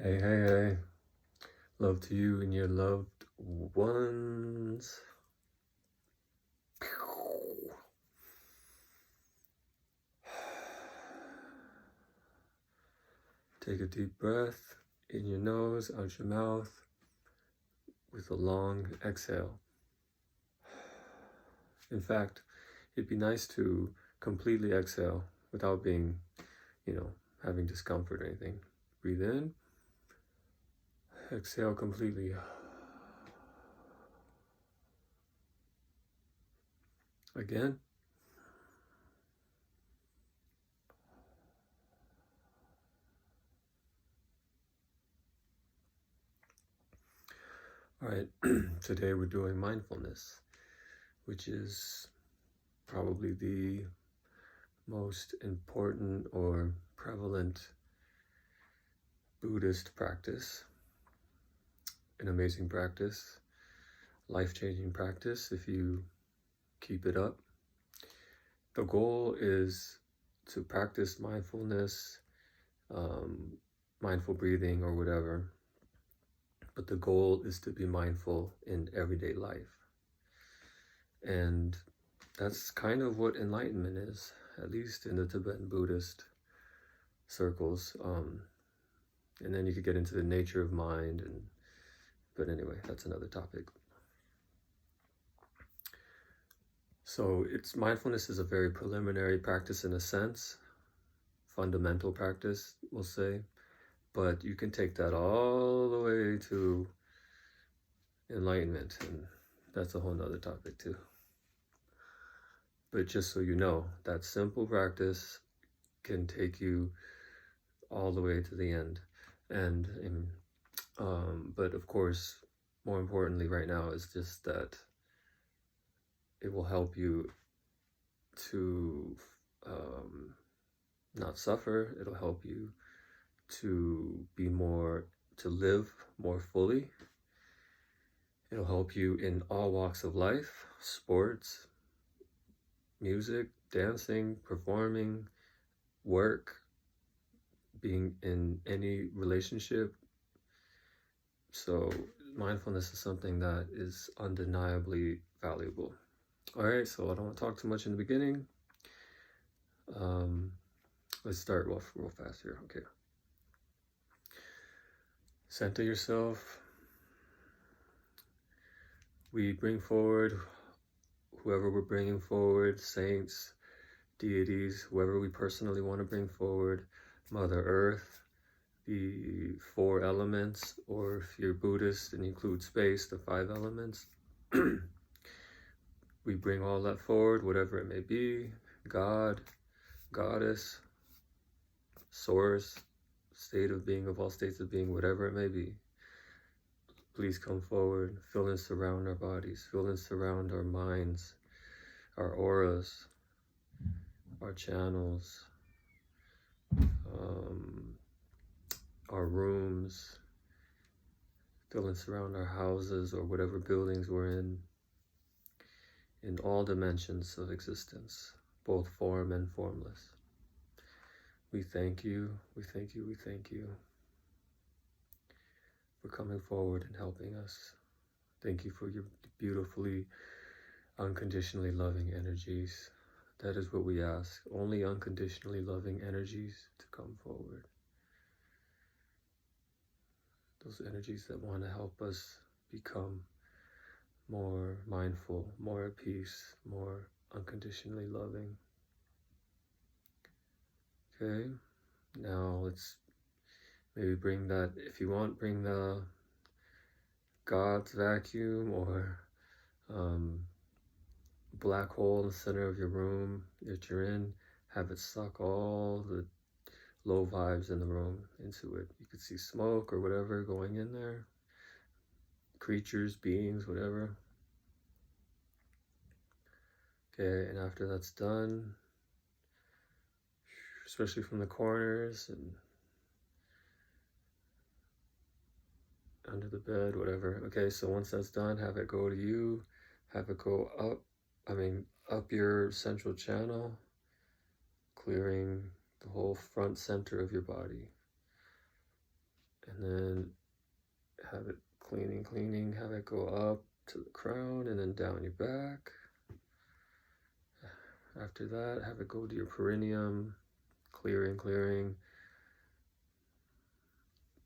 Hey, hey, hey. Love to you and your loved ones. Take a deep breath in your nose, out your mouth, with a long exhale. In fact, it'd be nice to completely exhale without being, having discomfort or anything. Breathe in, exhale completely. Again. All right, today we're doing mindfulness, which is probably the most important or prevalent Buddhist practice, an amazing practice, life-changing practice if you keep it up. The goal is to practice mindfulness, mindful breathing or whatever, but the goal is to be mindful in everyday life. And that's kind of what enlightenment is, at least in the Tibetan Buddhist circles. And then you could get into the nature of mind, but anyway, that's another topic. So mindfulness is a very preliminary practice in a sense, fundamental practice, we'll say, but you can take that all the way to enlightenment, and that's a whole nother topic too. But just so you know, that simple practice can take you all the way to the end. But of course, more importantly right now is just that it will help you to not suffer. It'll help you to live more fully. It'll help you in all walks of life, sports, music, dancing, performing, work, being in any relationship. So mindfulness is something that is undeniably valuable. All right, so I don't want to talk too much in the beginning. Let's start off real fast here. Okay. Center yourself. We bring forward whoever we're bringing forward, saints, deities, whoever we personally want to bring forward, Mother Earth, the 4 elements, or if you're Buddhist and include space, the 5 elements. We bring all that forward, whatever it may be, God, Goddess, Source, state of being of all states of being, whatever it may be. Please come forward, fill and surround our bodies, fill and surround our minds, our auras, our channels, our rooms, fill and surround our houses or whatever buildings we're in all dimensions of existence, both form and formless. We thank you, we thank you, we thank you for coming forward and helping us. Thank you for your beautifully, unconditionally loving energies. That is what we ask, only unconditionally loving energies to come forward. Those energies that want to help us become more mindful, more at peace, more unconditionally loving. Okay, now let's maybe bring that, if you want, bring the God's vacuum or black hole in the center of your room that you're in, have it suck all the low vibes in the room into it. You could see smoke or whatever going in there, creatures, beings, whatever. Okay, and after that's done, especially from the corners and under the bed, whatever. Okay, so once that's done, have it go to you, have it go up your central channel, clearing the whole front center of your body. And then have it cleaning, have it go up to the crown and then down your back. After that, have it go to your perineum, clearing.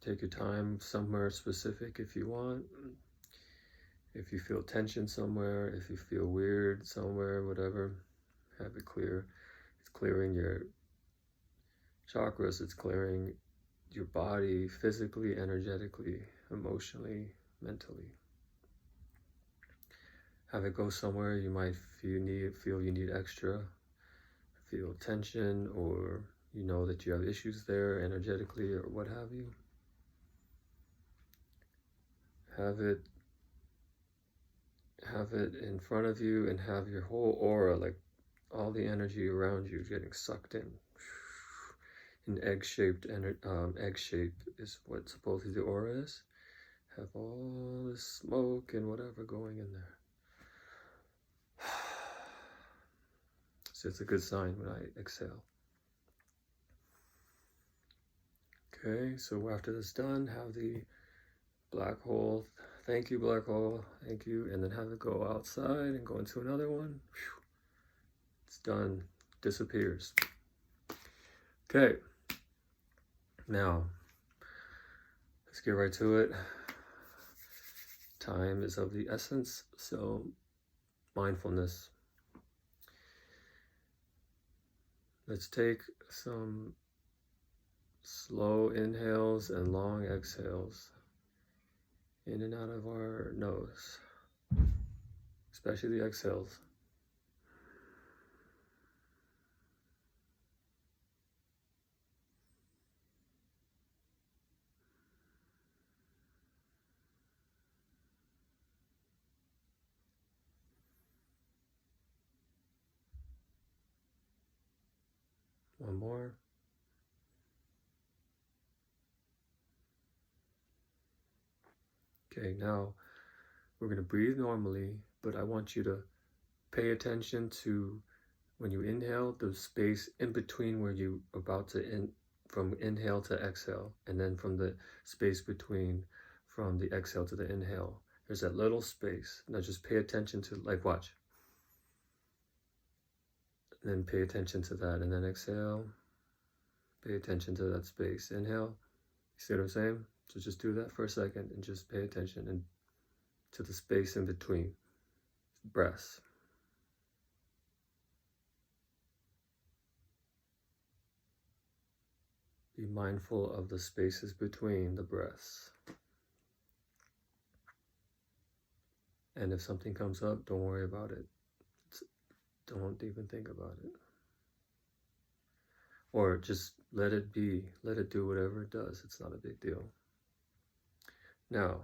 Take your time somewhere specific if you want. If you feel tension somewhere, if you feel weird somewhere, whatever, have it clear. It's clearing your chakras, it's clearing your body physically, energetically, emotionally, mentally. Have it go somewhere you might feel you need extra, feel tension, or you know that you have issues there energetically or what have you. Have it in front of you and have your whole aura, like all the energy around you, getting sucked in. An egg-shaped egg shape is what supposedly the aura is. Have all this smoke and whatever going in there. So it's a good sign when I exhale. Okay, so after that's done, have the black hole. Thank you, black hole. Thank you. And then have it go outside and go into another one. It's done. Disappears. Okay. Now, let's get right to it. Time is of the essence, so mindfulness. Let's take some slow inhales and long exhales in and out of our nose, especially the exhales. One more. Okay, now we're going to breathe normally, but I want you to pay attention to when you inhale, the space in between where you about to from inhale to exhale, and then from the space between from the exhale to the inhale. There's that little space. Now just pay attention to, like, watch. And then pay attention to that, and then exhale. Pay attention to that space. Inhale. You see what I'm saying? So just do that for a second and just pay attention and to the space in between breaths. Be mindful of the spaces between the breaths. And if something comes up, don't worry about it. Don't even think about it. Or just let it be. Let it do whatever it does. It's not a big deal. Now,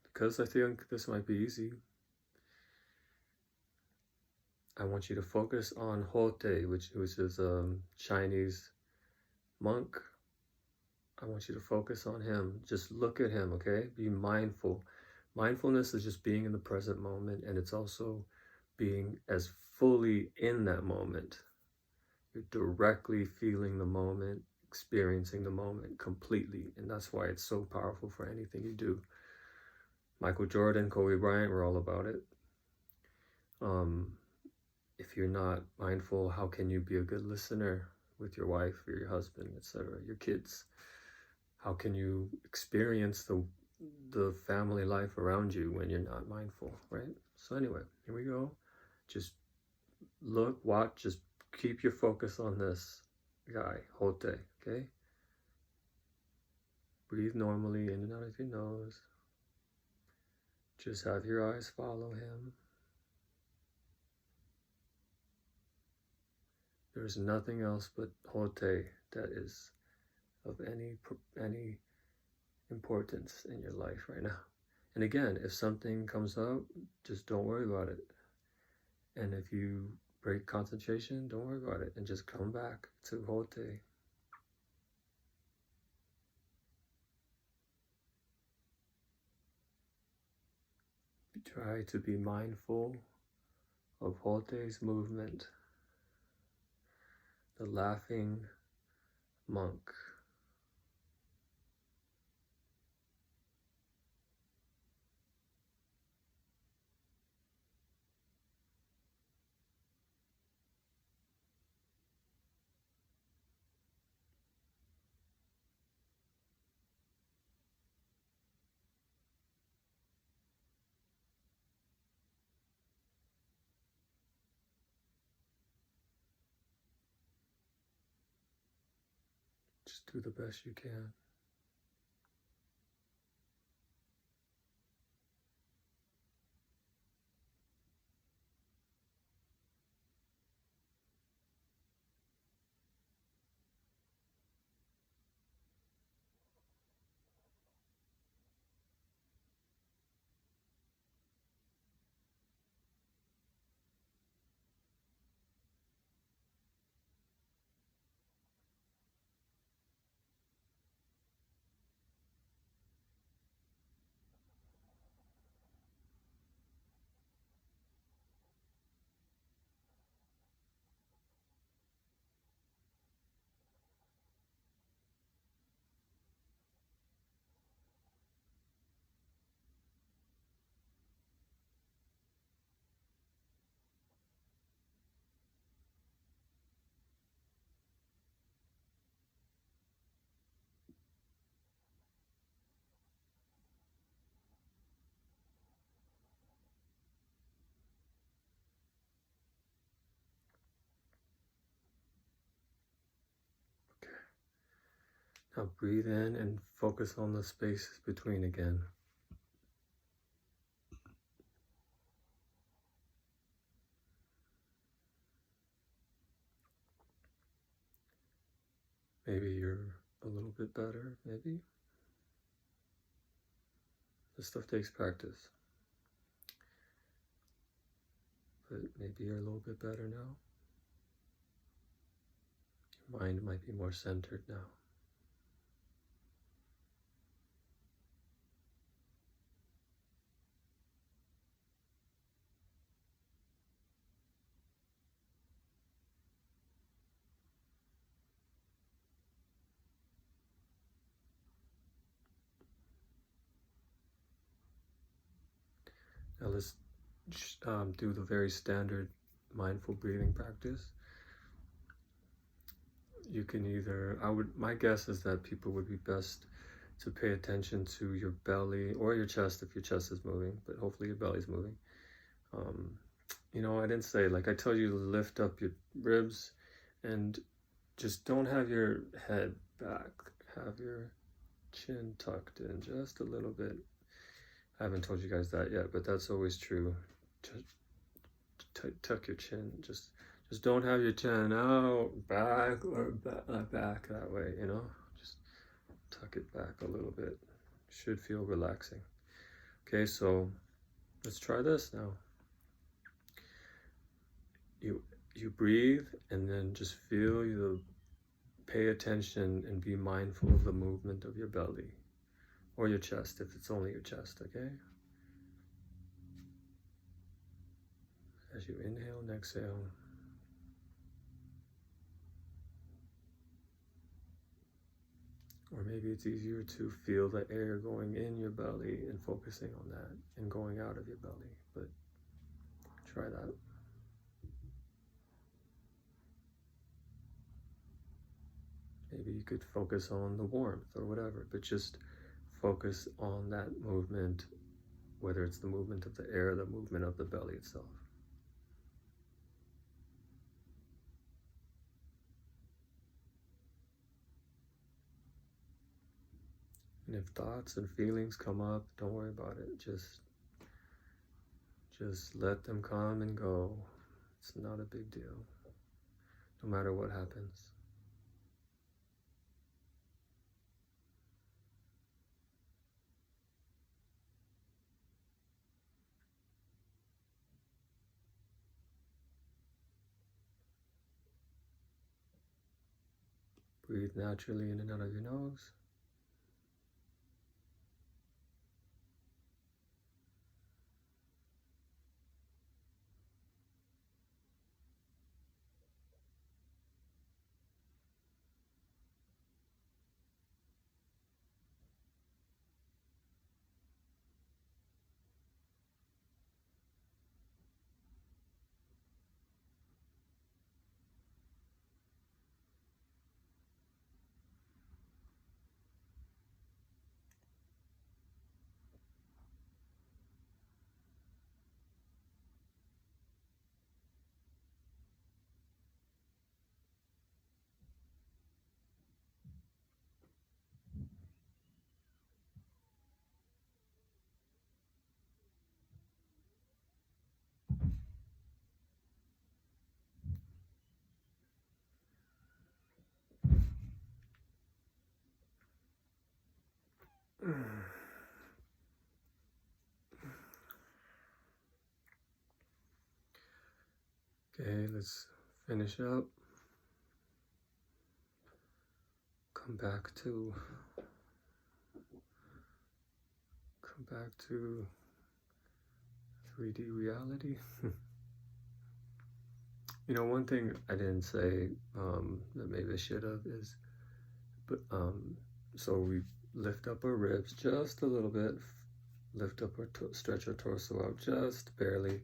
because I think this might be easy, I want you to focus on Hote, which is a Chinese monk. I want you to focus on him. Just look at him, okay? Be mindful. Mindfulness is just being in the present moment, and it's also being as fully in that moment. You're directly feeling the moment, experiencing the moment completely, and that's why it's so powerful for anything you do. Michael Jordan, Kobe Bryant were all about it. If you're not mindful, how can you be a good listener with your wife or your husband, etc., your kids? How can you experience the family life around you when you're not mindful, right? So anyway, here we go. Just look, watch, just keep your focus on this guy, Hote, okay? Breathe normally in and out of your nose. Just have your eyes follow him. There's nothing else but Hote that is of any importance in your life right now. And again, if something comes up, just don't worry about it. And if you break concentration, don't worry about it and just come back to Hote. Try to be mindful of Hote's movement, the laughing monk. Just do the best you can. Now breathe in and focus on the spaces between again. Maybe you're a little bit better, maybe. This stuff takes practice. But maybe you're a little bit better now. Your mind might be more centered now. Now let's do the very standard mindful breathing practice. You can either, my guess is that people would be best to pay attention to your belly or your chest if your chest is moving, but hopefully your belly's moving. I didn't say, like I told you to lift up your ribs and just don't have your head back. Have your chin tucked in just a little bit. I haven't told you guys that yet, but that's always true. Tuck your chin. Just don't have your chin out, back, or back that way, Just tuck it back a little bit. Should feel relaxing. Okay, so let's try this now. You breathe and then just pay attention and be mindful of the movement of your belly or your chest if it's only your chest, okay? As you inhale and exhale, or maybe it's easier to feel the air going in your belly and focusing on that and going out of your belly, but try that. Maybe you could focus on the warmth or whatever, but just focus on that movement, whether it's the movement of the air or the movement of the belly itself. And if thoughts and feelings come up, don't worry about it. Just let them come and go. It's not a big deal, no matter what happens. Breathe naturally in and out of your nose. Okay, let's finish up. Come back to 3D reality. You know, one thing I didn't say that maybe I should have is, but so we lift up our ribs just a little bit, lift up our stretch our torso out just barely.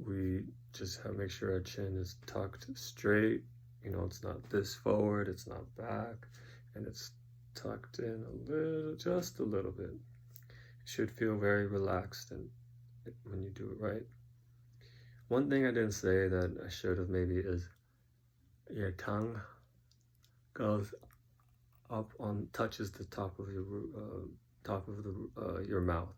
We just have make sure our chin is tucked straight. You know, it's not this forward, it's not back, and it's tucked in a little, just a little bit. It should feel very relaxed and when you do it right. One thing I didn't say that I should have maybe is your tongue goes up on, touches the top of your your mouth,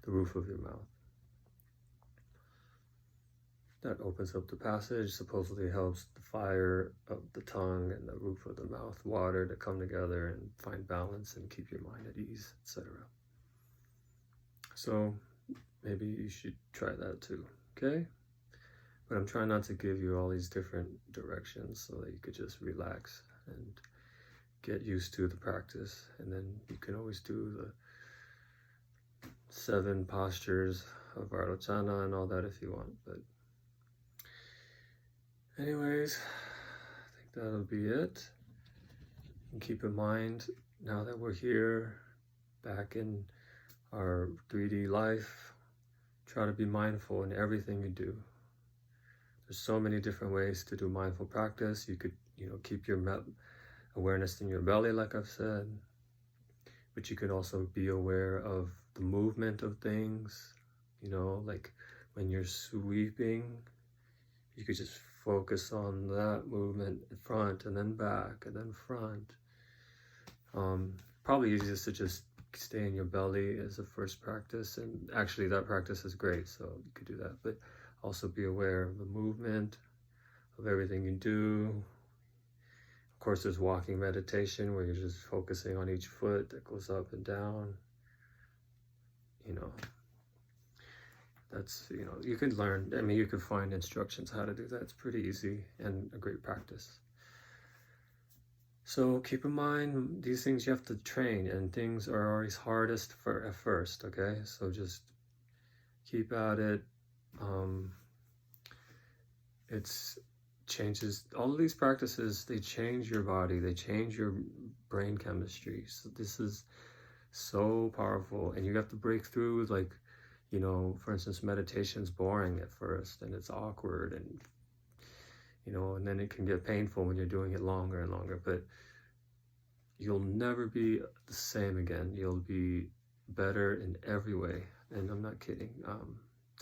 the roof of your mouth. That opens up the passage, supposedly helps the fire of the tongue and the roof of the mouth water to come together and find balance and keep your mind at ease, etc. So maybe you should try that too, okay? But I'm trying not to give you all these different directions so that you could just relax and get used to the practice. And then you can always do the 7 postures of Ardhana and all that if you want. But anyways, I think that'll be it. And keep in mind, now that we're here, back in our 3D life, try to be mindful in everything you do. There's so many different ways to do mindful practice. You could, keep your awareness in your belly, like I've said, but you could also be aware of the movement of things, like when you're sweeping, you could just focus on that movement in front and then back and then front. Probably easiest to just stay in your belly as a first practice, and actually that practice is great, so you could do that, but also be aware of the movement of everything you do. Of course, there's walking meditation where you're just focusing on each foot that goes up and down. That's, you can learn, you could find instructions how to do that. It's pretty easy and a great practice. So keep in mind, these things you have to train, and things are always hardest at first, okay? So just keep at it. It's changes, all of these practices, they change your body, they change your brain chemistry. So this is so powerful, and you have to break through, like, for instance, meditation's boring at first, and it's awkward, and and then it can get painful when you're doing it longer and longer, but you'll never be the same again. You'll be better in every way, and I'm not kidding.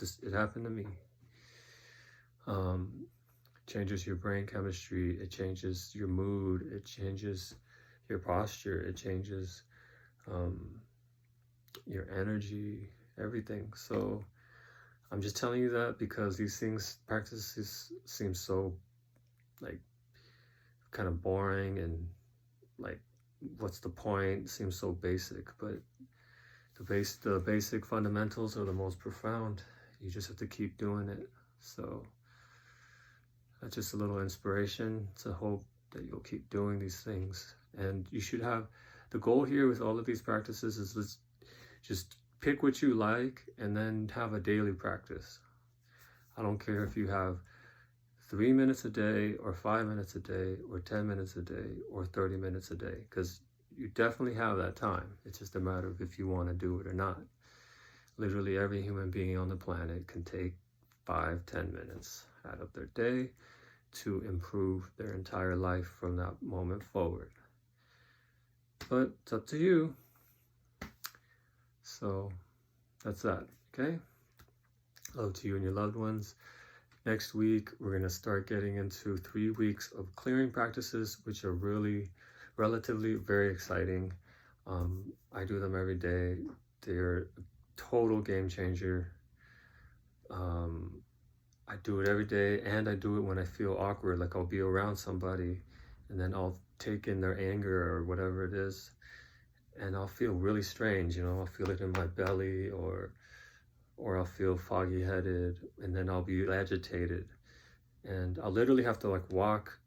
It happened to me. Changes your brain chemistry, it changes your mood, it changes your posture, it changes your energy, everything. So I'm just telling you that because these practices seem so like kind of boring and like, what's the point? Seems so basic, but the basic fundamentals are the most profound. You just have to keep doing it. So that's just a little inspiration to hope that you'll keep doing these things. And you should have, the goal here with all of these practices is let's just pick what you like and then have a daily practice. I don't care if you have 3 minutes a day or 5 minutes a day or 10 minutes a day or 30 minutes a day, because you definitely have that time. It's just a matter of if you want to do it or not. Literally every human being on the planet can take 5-10 minutes out of their day to improve their entire life from that moment forward. But it's up to you. So that's that, okay? Love to you and your loved ones. Next week, we're going to start getting into 3 weeks of clearing practices, which are really relatively very exciting. I do them every day. They're a total game changer. I do it every day, and I do it when I feel awkward, like I'll be around somebody and then I'll take in their anger or whatever it is, and I'll feel really strange, I'll feel it in my belly, or I'll feel foggy headed, and then I'll be agitated, and I'll literally have to like walk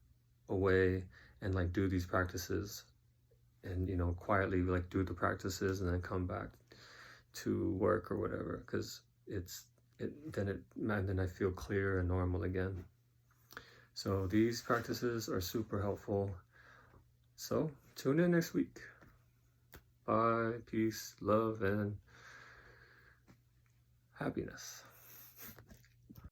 away and like do these practices, and quietly like do the practices and then come back to work or whatever, because then I feel clear and normal again. So these practices are super helpful. So tune in next week. Bye, peace, love, and happiness.